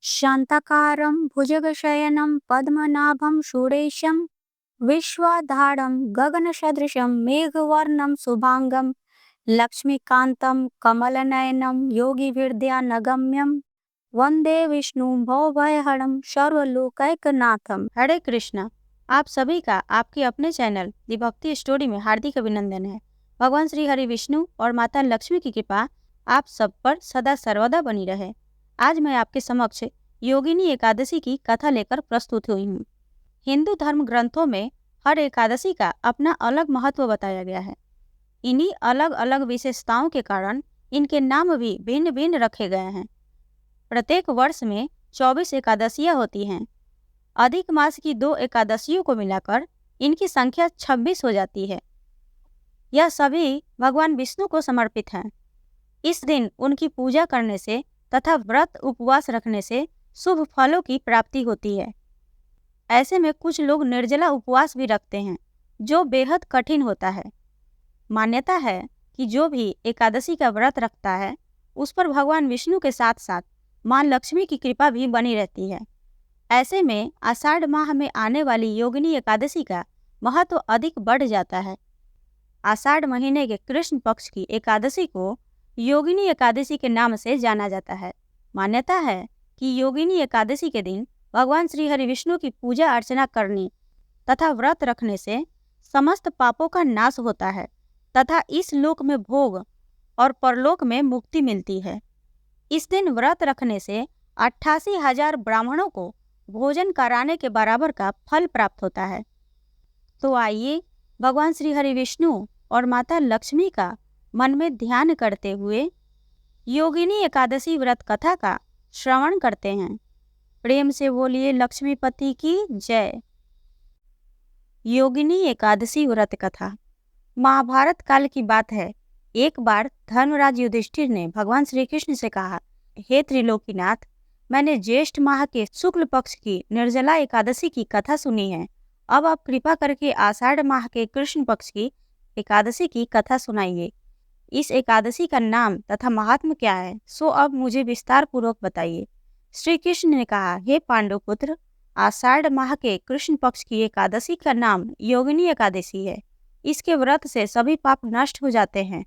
शान्ताकारं भुजगशयनं पद्मनाभं सुरेशं विश्वाधारं गगनसदृशं मेघवर्णं शुभांगं लक्ष्मीकान्तं कमलनयनं योगिभिर्ध्यानगम्यं वन्दे विष्णुं भवभयहरं सर्वलोकैकनाथम। हरे कृष्णा। आप सभी का आपके अपने चैनल दी भक्ति स्टोरी में हार्दिक अभिनंदन है। भगवान श्री हरि विष्णु और माता लक्ष्मी की कृपा आप सब पर सदा सर्वदा बनी रहे। आज मैं आपके समक्ष योगिनी एकादशी की कथा लेकर प्रस्तुत हुई हूँ। हिंदू धर्म ग्रंथों में हर एकादशी का अपना अलग महत्व बताया गया है। इन्हीं अलग अलग विशेषताओं के कारण इनके नाम भी भिन्न भिन्न रखे गए हैं। प्रत्येक वर्ष में 24 एकादशियाँ होती हैं। अधिक मास की 2 एकादशियों को मिलाकर इनकी संख्या 26 हो जाती है। यह सभी भगवान विष्णु को समर्पित हैं। इस दिन उनकी पूजा करने से तथा व्रत उपवास रखने से शुभ फलों की प्राप्ति होती है। ऐसे में कुछ लोग निर्जला उपवास भी रखते हैं, जो बेहद कठिन होता है। मान्यता है कि जो भी एकादशी का व्रत रखता है, उस पर भगवान विष्णु के साथ साथ माँ लक्ष्मी की कृपा भी बनी रहती है। ऐसे में आषाढ़ माह में आने वाली योगिनी एकादशी का महत्व अधिक बढ़ जाता है। आषाढ़ महीने के कृष्ण पक्ष की एकादशी को योगिनी एकादशी के नाम से जाना जाता है। मान्यता है कि योगिनी एकादशी के दिन भगवान श्री हरि विष्णु की पूजा अर्चना करने तथा व्रत रखने से समस्त पापों का नाश होता है तथा इस लोक में भोग और परलोक में मुक्ति मिलती है। इस दिन व्रत रखने से 88,000 ब्राह्मणों को भोजन कराने के बराबर का फल प्राप्त होता है। तो आइए भगवान श्री हरि विष्णु और माता लक्ष्मी का मन में ध्यान करते हुए योगिनी एकादशी व्रत कथा का श्रवण करते हैं। प्रेम से बोलिए लक्ष्मीपति की जय। योगिनी एकादशी व्रत कथा। महाभारत काल की बात है। एक बार धर्मराज युधिष्ठिर ने भगवान श्री कृष्ण से कहा, हे त्रिलोकीनाथ, मैंने ज्येष्ठ माह के शुक्ल पक्ष की निर्जला एकादशी की कथा सुनी है। अब आप कृपा करके आषाढ़ माह के कृष्ण पक्ष की एकादशी की कथा सुनाइए। इस एकादशी का नाम तथा महात्म्य क्या है, सो अब मुझे विस्तार पूर्वक बताइए। श्री कृष्ण ने कहा, हे पांडुपुत्र, आषाढ़ माह के कृष्ण पक्ष की एकादशी का नाम योगिनी एकादशी है। इसके व्रत से सभी पाप नष्ट हो जाते हैं।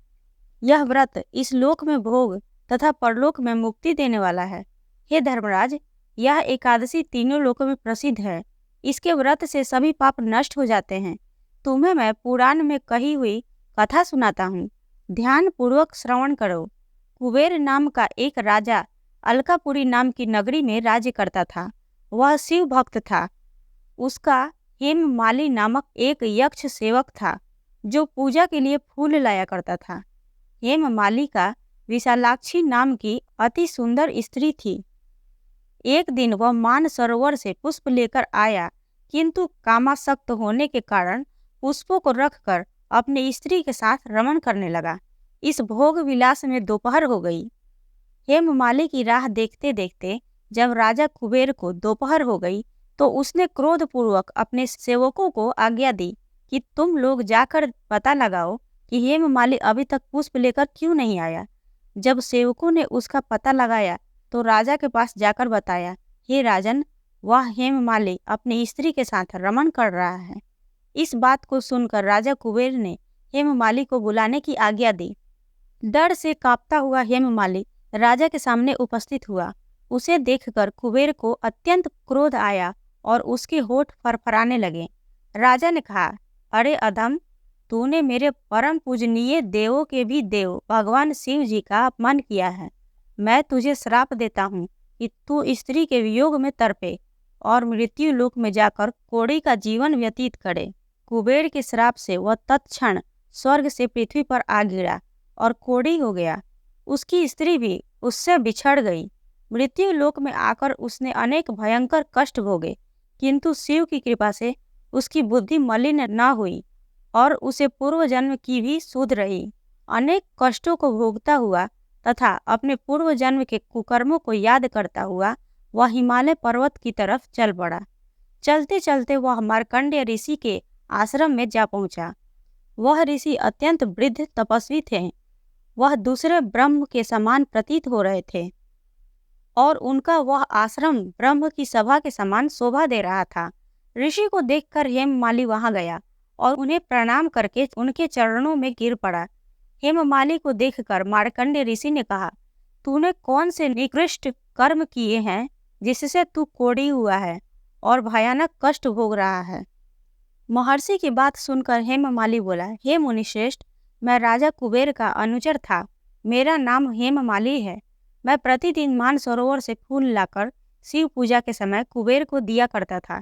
यह व्रत इस लोक में भोग तथा परलोक में मुक्ति देने वाला है। हे धर्मराज, यह एकादशी तीनों लोकों में प्रसिद्ध है। इसके व्रत से सभी पाप नष्ट हो जाते हैं। तुम्हें मैं पुराण में कही हुई कथा सुनाता हूँ, ध्यान पूर्वक श्रवण करो। कुबेर नाम का एक राजा अलकापुरी नाम की नगरी में राज्य करता था। वह शिव भक्त था। उसका हेममाली नामक एक यक्ष सेवक था, जो पूजा के लिए फूल लाया करता था। हेममाली का विशालाक्षी नाम की अति सुंदर स्त्री थी। एक दिन वह मान सरोवर से पुष्प लेकर आया, किंतु कामासक्त होने के कारण पुष्पों को रखकर अपने स्त्री के साथ रमण करने लगा। इस भोग विलास में दोपहर हो गई। हेममाली की राह देखते देखते जब राजा कुबेर को दोपहर हो गई, तो उसने क्रोधपूर्वक अपने सेवकों को आज्ञा दी कि तुम लोग जाकर पता लगाओ कि हेममाली अभी तक पुष्प लेकर क्यों नहीं आया। जब सेवकों ने उसका पता लगाया तो राजा के पास जाकर बताया, हे राजन, वह हेममाली अपनी स्त्री के साथ रमण कर रहा है। इस बात को सुनकर राजा कुबेर ने हेममाली को बुलाने की आज्ञा दी। डर से कांपता हुआ हेममाली राजा के सामने उपस्थित हुआ। उसे देखकर कुबेर को अत्यंत क्रोध आया और उसके होठ फरफराने लगे। राजा ने कहा, अरे अधम, तूने मेरे परम पूजनीय देवों के भी देव भगवान शिव जी का अपमान किया है। मैं तुझे श्राप देता हूँ कि तू स्त्री के वियोग में तड़पे और मृत्यु लोक में जाकर कोड़ी का जीवन व्यतीत करे। कुबेर के श्राप से वह तत्क्षण स्वर्ग से पृथ्वी पर आ गिरा और कोड़ी हो गया। उसकी स्त्री भी उससे बिछड़ गई। मृत्यु लोक में आकर उसने अनेक भयंकर कष्ट भोगे, किंतु शिव की कृपा से उसकी बुद्धि मलिन न हुई और उसे पूर्व जन्म की भी सुध रही। अनेक कष्टों को भोगता हुआ तथा अपने पूर्व जन्म के कुकर्मों को याद करता हुआ वह हिमालय पर्वत की तरफ चल पड़ा। चलते चलते वह मार्कंडेय ऋषि के आश्रम में जा पहुंचा। वह ऋषि अत्यंत वृद्ध तपस्वी थे। वह दूसरे ब्रह्म के समान प्रतीत हो रहे थे। और उनका वह आश्रम ब्रह्म की सभा के समान शोभा दे रहा था। ऋषि को देखकर हेममाली वहां गया और उन्हें प्रणाम करके उनके चरणों में गिर पड़ा। हेममाली को देखकर मार्कंडेय ऋषि ने कहा, तूने कौन से निकृष्ट कर्म किए हैं जिससे तू कोढ़ी हुआ है और भयानक कष्ट भोग रहा है। महर्षि की बात सुनकर हेममाली बोला, हे मुनिश्रेष्ठ, मैं राजा कुबेर का अनुचर था। मेरा नाम हेममाली है। मैं प्रतिदिन मानसरोवर से फूल लाकर शिव पूजा के समय कुबेर को दिया करता था।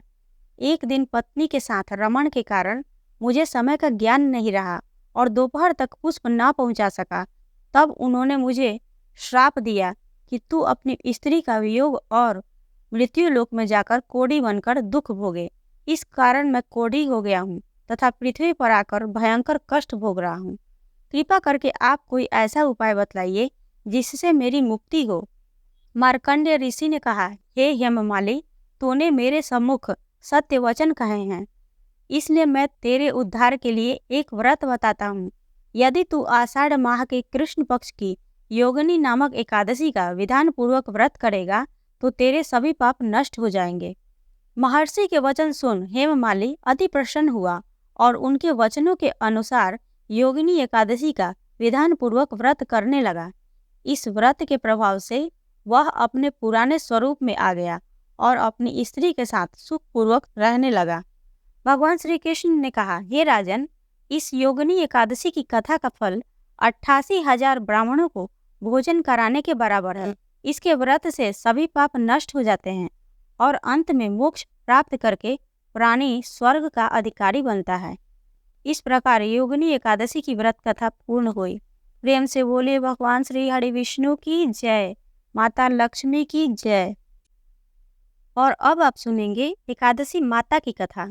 एक दिन पत्नी के साथ रमण के कारण मुझे समय का ज्ञान नहीं रहा और दोपहर तक पुष्प ना पहुंचा सका। तब उन्होंने मुझे श्राप दिया कि तू अपनी स्त्री का वियोग और मृत्यु लोक में जाकर कोढ़ी बनकर दुख भोगे। इस कारण मैं कोढ़ी हो गया हूँ तथा पृथ्वी पर आकर भयंकर कष्ट भोग रहा हूँ। कृपा करके आप कोई ऐसा उपाय बतलाइए जिससे मेरी मुक्ति हो। मार्कंडेय ऋषि ने कहा, हे हेममाली, तूने मेरे सम्मुख सत्य वचन कहे हैं, इसलिए मैं तेरे उद्धार के लिए एक व्रत बताता हूँ। यदि तू आषाढ़ माह के कृष्ण पक्ष की योगिनी नामक एकादशी का विधान पूर्वक व्रत करेगा तो तेरे सभी पाप नष्ट हो जाएंगे। महर्षि के वचन सुन हेममाली अति प्रसन्न हुआ और उनके वचनों के अनुसार योगिनी एकादशी का विधान पूर्वक व्रत करने लगा। इस व्रत के प्रभाव से वह अपने पुराने स्वरूप में आ गया और अपनी स्त्री के साथ सुखपूर्वक रहने लगा। भगवान श्री कृष्ण ने कहा, हे राजन, इस योगिनी एकादशी की कथा का फल 88,000 ब्राह्मणों को भोजन कराने के बराबर है। इसके व्रत से सभी पाप नष्ट हो जाते हैं और अंत में मोक्ष प्राप्त करके प्राणी स्वर्ग का अधिकारी बनता है। इस प्रकार योगिनी एकादशी की व्रत कथा पूर्ण हुई। प्रेम से बोले भगवान श्री हरि विष्णु की जय, माता लक्ष्मी की जय। और अब आप सुनेंगे एकादशी माता की कथा।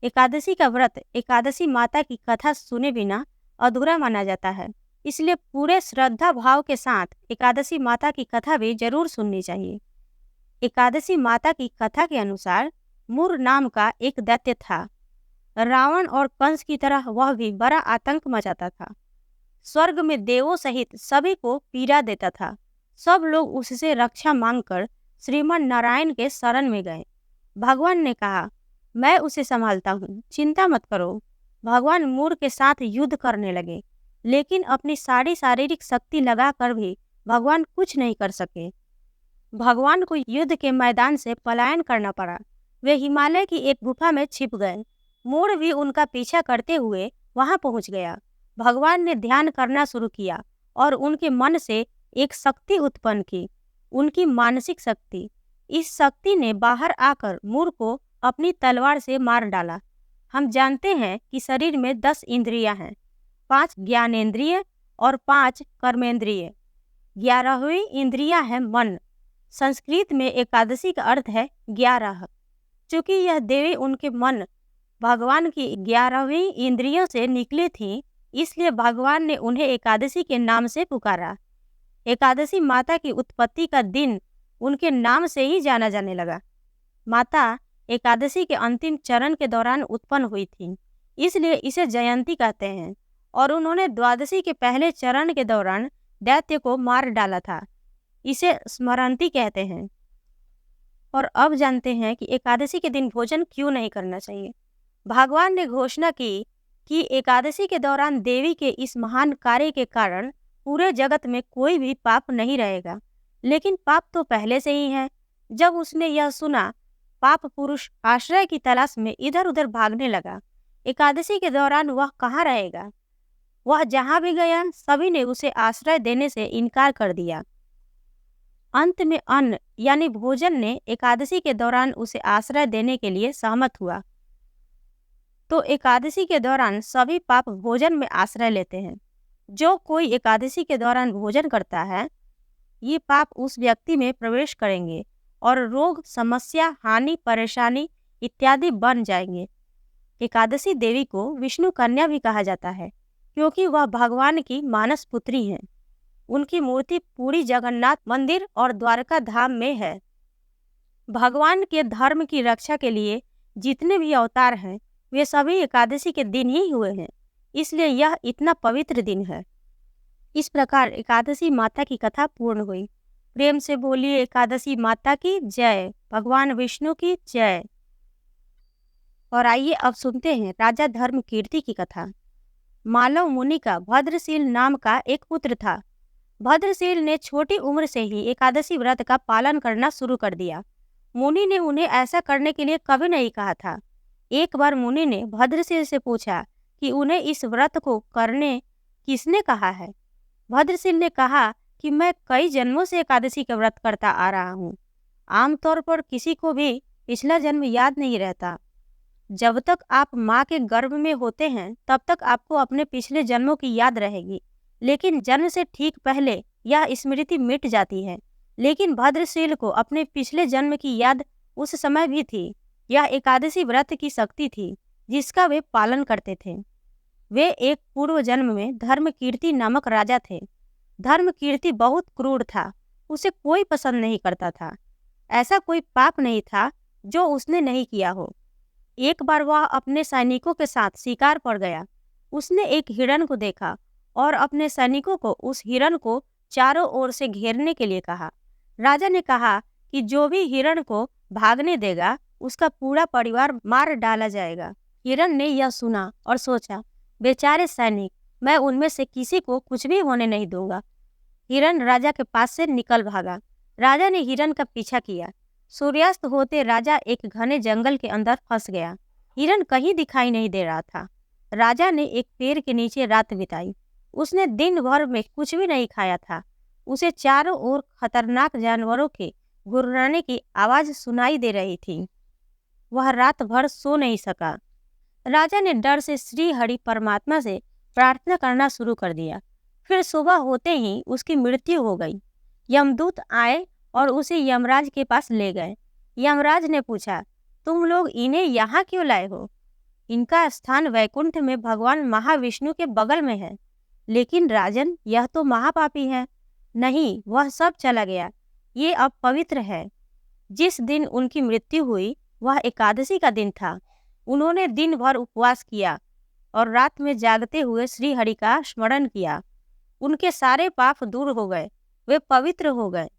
एकादशी का व्रत एकादशी माता की कथा सुने बिना अधूरा माना जाता है, इसलिए पूरे श्रद्धा भाव के साथ एकादशी माता की कथा भी जरूर सुननी चाहिए। एकादशी माता की कथा के अनुसार मुर नाम का एक दैत्य था। रावण और कंस की तरह वह भी बड़ा आतंक मचाता था। स्वर्ग में देवों सहित सभी को पीड़ा देता था। सब लोग उससे रक्षा मांगकर श्रीमन नारायण के शरण में गए। भगवान ने कहा, मैं उसे संभालता हूँ, चिंता मत करो। भगवान मुर के साथ युद्ध करने लगे, लेकिन अपनी सारी शारीरिक शक्ति लगाकर भी भगवान कुछ नहीं कर सके। भगवान को युद्ध के मैदान से पलायन करना पड़ा। वे हिमालय की एक गुफा में छिप गए। मुर भी उनका पीछा करते हुए वहां पहुंच गया। भगवान ने ध्यान करना शुरू किया और उनके मन से एक शक्ति उत्पन्न की, उनकी मानसिक शक्ति। इस शक्ति ने बाहर आकर मुर को अपनी तलवार से मार डाला। हम जानते हैं कि शरीर में 10 इंद्रियां हैं, 5 ज्ञानेंद्रिय और 5 कर्मेंद्रिय। 11वीं इंद्रिया है मन। संस्कृत में एकादशी का अर्थ है 11। चूंकि यह देवी उनके मन भगवान की 11वीं इंद्रियों से निकली थी, इसलिए भगवान ने उन्हें एकादशी के नाम से पुकारा। एकादशी माता की उत्पत्ति का दिन उनके नाम से ही जाना जाने लगा। माता एकादशी के अंतिम चरण के दौरान उत्पन्न हुई थी, इसलिए इसे जयंती कहते हैं। और उन्होंने द्वादशी के पहले चरण के दौरान दैत्य को मार डाला था, इसे स्मरंती कहते हैं। और अब जानते हैं कि एकादशी के दिन भोजन क्यों नहीं करना चाहिए। भगवान ने घोषणा की कि एकादशी के दौरान देवी के इस महान कार्य के कारण पूरे जगत में कोई भी पाप नहीं रहेगा। लेकिन पाप तो पहले से ही है। जब उसने यह सुना, पाप पुरुष आश्रय की तलाश में इधर उधर भागने लगा। एकादशी के दौरान वह कहाँ रहेगा? वह जहाँ भी गया, सभी ने उसे आश्रय देने से इनकार कर दिया। अंत में अन्न यानी भोजन ने एकादशी के दौरान उसे आश्रय देने के लिए सहमत हुआ। तो एकादशी के दौरान सभी पाप भोजन में आश्रय लेते हैं। जो कोई एकादशी के दौरान भोजन करता है, ये पाप उस व्यक्ति में प्रवेश करेंगे और रोग, समस्या, हानि, परेशानी इत्यादि बन जाएंगे। एकादशी देवी को विष्णु कन्या भी कहा जाता है, क्योंकि वह भगवान की मानस पुत्री हैं। उनकी मूर्ति पूरी जगन्नाथ मंदिर और द्वारका धाम में है। भगवान के धर्म की रक्षा के लिए जितने भी अवतार हैं, वे सभी एकादशी के दिन ही हुए हैं, इसलिए यह इतना पवित्र दिन है। इस प्रकार एकादशी माता की कथा पूर्ण हुई। प्रेम से बोलिए एकादशी माता की जय, भगवान विष्णु की जय। और आइए अब सुनते हैं राजा धर्मकीर्ति की कथा। मालव मुनि का भद्रशील नाम का एक पुत्र था। भद्रशील ने छोटी उम्र से ही एकादशी व्रत का पालन करना शुरू कर दिया। मुनि ने उन्हें ऐसा करने के लिए कभी नहीं कहा था। एक बार मुनि ने भद्रशील से पूछा कि उन्हें इस व्रत को करने किसने कहा है। भद्रशील ने कहा कि मैं कई जन्मों से एकादशी का व्रत करता आ रहा हूँ। आमतौर पर किसी को भी पिछला जन्म याद नहीं रहता। जब तक आप माँ के गर्भ में होते हैं तब तक आपको अपने पिछले जन्मों की याद रहेगी, लेकिन जन्म से ठीक पहले यह स्मृति मिट जाती है। लेकिन भद्रशील को अपने पिछले जन्म की याद उस समय भी थी। यह एकादशी व्रत की शक्ति थी जिसका वे पालन करते थे। वे एक पूर्व जन्म में धर्मकीर्ति नामक राजा थे। धर्मकीर्ति बहुत क्रूर था, उसे कोई पसंद नहीं करता था। ऐसा कोई पाप नहीं था जो उसने नहीं किया हो। एक बार वह अपने सैनिकों के साथ शिकार पर गया। उसने एक हिरण को देखा और अपने सैनिकों को उस हिरण को चारों ओर से घेरने के लिए कहा। राजा ने कहा कि जो भी हिरण को भागने देगा उसका पूरा परिवार मार डाला जाएगा। हिरण ने यह सुना और सोचा, बेचारे सैनिक, मैं उनमें से किसी को कुछ भी होने नहीं दूंगा। हिरण राजा के पास से निकल भागा। राजा ने हिरण का पीछा किया। सूर्यास्त होते राजा एक घने जंगल के अंदर फंस गया। हिरण कहीं दिखाई नहीं दे रहा था। राजा ने एक पेड़ के नीचे रात बिताई। उसने दिन भर में कुछ भी नहीं खाया था। उसे चारों ओर खतरनाक जानवरों के गुर्राने की आवाज सुनाई दे रही थी। वह रात भर सो नहीं सका। राजा ने डर से श्री हरि परमात्मा से प्रार्थना करना शुरू कर दिया। फिर सुबह होते ही उसकी मृत्यु हो गई। यमदूत आए और उसे यमराज के पास ले गए। यमराज ने पूछा, तुम लोग इन्हें यहाँ क्यों लाए हो? इनका स्थान वैकुंठ में भगवान महाविष्णु के बगल में है। लेकिन राजन, यह तो महापापी है। नहीं, वह सब चला गया। ये अब पवित्र है। जिस दिन उनकी मृत्यु हुई वह एकादशी का दिन था। उन्होंने दिन भर उपवास किया और रात में जागते हुए श्री हरि का स्मरण किया। उनके सारे पाप दूर हो गए, वे पवित्र हो गए।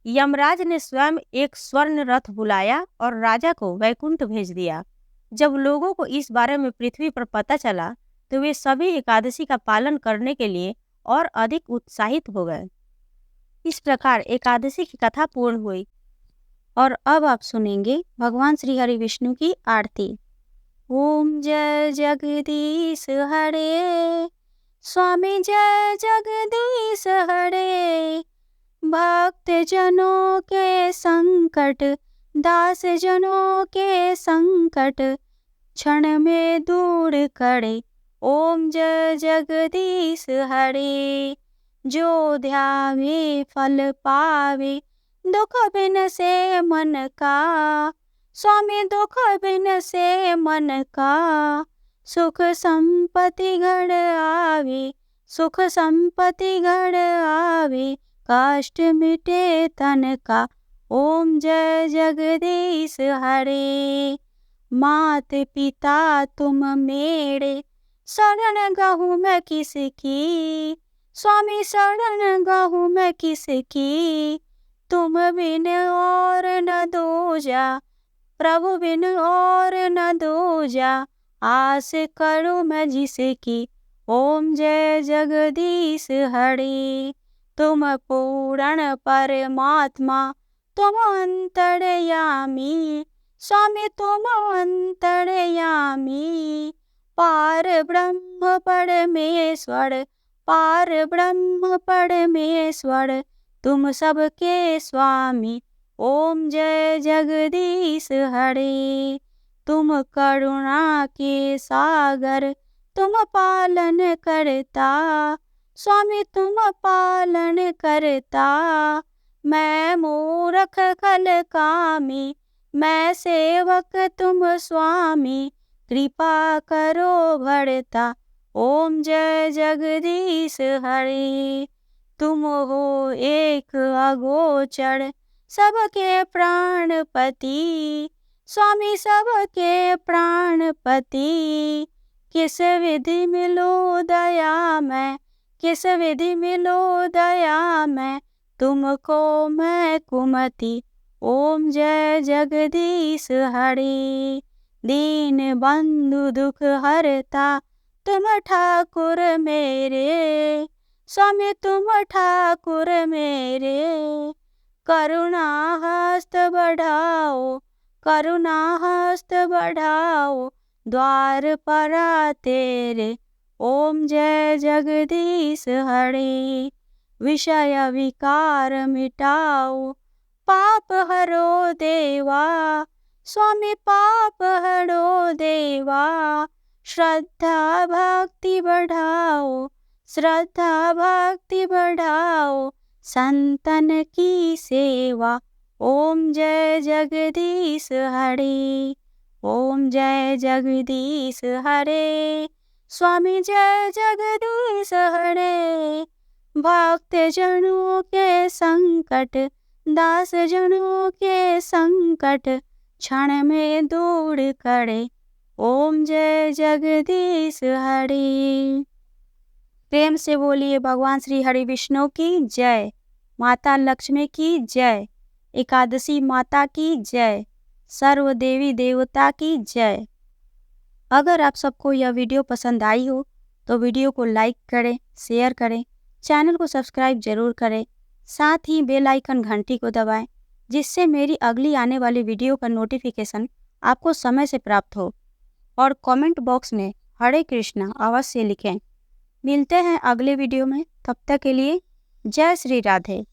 यमराज ने स्वयं एक स्वर्ण रथ बुलाया और राजा को वैकुंठ भेज दिया। जब लोगों को इस बारे में पृथ्वी पर पता चला तो वे सभी एकादशी का पालन करने के लिए और अधिक उत्साहित हो गए। इस प्रकार एकादशी की कथा पूर्ण हुई। और अब आप सुनेंगे भगवान श्री हरि विष्णु की आरती। ओम जय जगदीश हरे, स्वामी जय जगदीश हरे। भक्त जनों के संकट, दास जनों के संकट क्षण में दूर करे। ओम जय जगदीश हरे। जो ध्यावे फल पावे, दुख बिन से मन का। स्वामी दुख बिन से मन का, सुख संपत्ति घड़ आवे। सुख संपत्ति घड़ आवे, कष्ट मिटे तन का। ओम जय जगदीश हरे। मात पिता तुम मेरे, शरण गहूँ मैं किसकी। स्वामी शरण गहूँ मैं किसकी। तुम बिन और न दूजा, प्रभु बिन और न दूजा। आस करूँ मैं जिसकी। ओम जय जगदीश हरे। तुम पूर्ण परमात्मा, तुम अंतर्यामी। स्वामी तुम अंतर्यामी। पार ब्रह्म परमेश्वर, पार ब्रह्म परमेश्वर। तुम सबके स्वामी। ओम जय जगदीश हरे। तुम करुणा के सागर, तुम पालन करता। स्वामी तुम पालन करता। मैं मूर्ख खल कामी, मैं सेवक तुम स्वामी। कृपा करो भरता। ओम जय जगदीश हरे। तुम हो एक अगोचर, सबके प्राणपति। स्वामी सबके प्राणपति। किस विधि मिलो दया मैं, किस विधि मिलो दया मैं। तुमको मैं कुमति। ओम जय जगदीश हरि। दीन बंधु दुख हरता तुम ठाकुर मेरे। स्वामी तुम ठाकुर मेरे। करुणा हस्त बढ़ाओ, करुणा हस्त बढ़ाओ, द्वार पर तेरे। ओम जय जगदीश हरि। विषय विकार मिटाओ, पाप हरो देवा। स्वामी पाप हरो देवा। श्रद्धा भक्ति बढ़ाओ, श्रद्धा भक्ति बढ़ाओ, संतन की सेवा। ओम जय जगदीश हरि। ओम जय जगदीश हरे। स्वामी जय जगदीश हरे। भक्त जनों के संकट, दास जनों के संकट, क्षण में दूर करे। ओम जय जगदीश हरि। प्रेम से बोलिए भगवान श्री हरि विष्णु की जय। माता लक्ष्मी की जय। एकादशी माता की जय। सर्व देवी देवता की जय। अगर आप सबको यह वीडियो पसंद आई हो तो वीडियो को लाइक करें, शेयर करें, चैनल को सब्सक्राइब जरूर करें, साथ ही बेल आइकन घंटी को दबाएं, जिससे मेरी अगली आने वाली वीडियो का नोटिफिकेशन आपको समय से प्राप्त हो। और कमेंट बॉक्स में हरे कृष्णा अवश्य लिखें। मिलते हैं अगले वीडियो में, तब तक के लिए जय श्री राधे।